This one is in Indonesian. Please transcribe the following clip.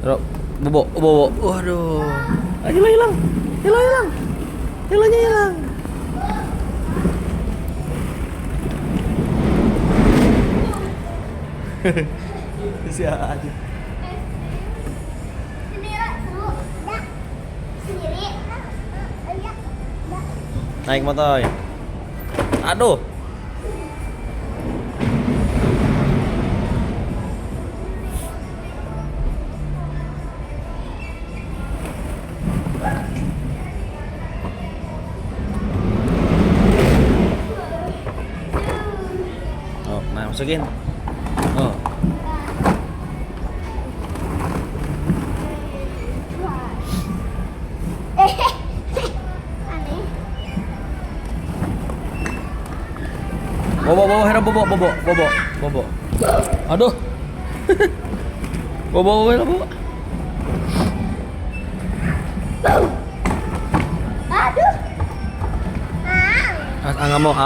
Taruh. Bobo, bobo. Waduh. Ah, hilang, hilang. Hilang, hilang. Hilangnya hilang. Siapa? Naik motor. Aduh. Oh, nah masukin. Oh. Bobo, bobo, Hera, bobo, bobo, bobo, bobo. Aduh. Bobo, bobo, Hera, bobo. Aduh. Nggak mau,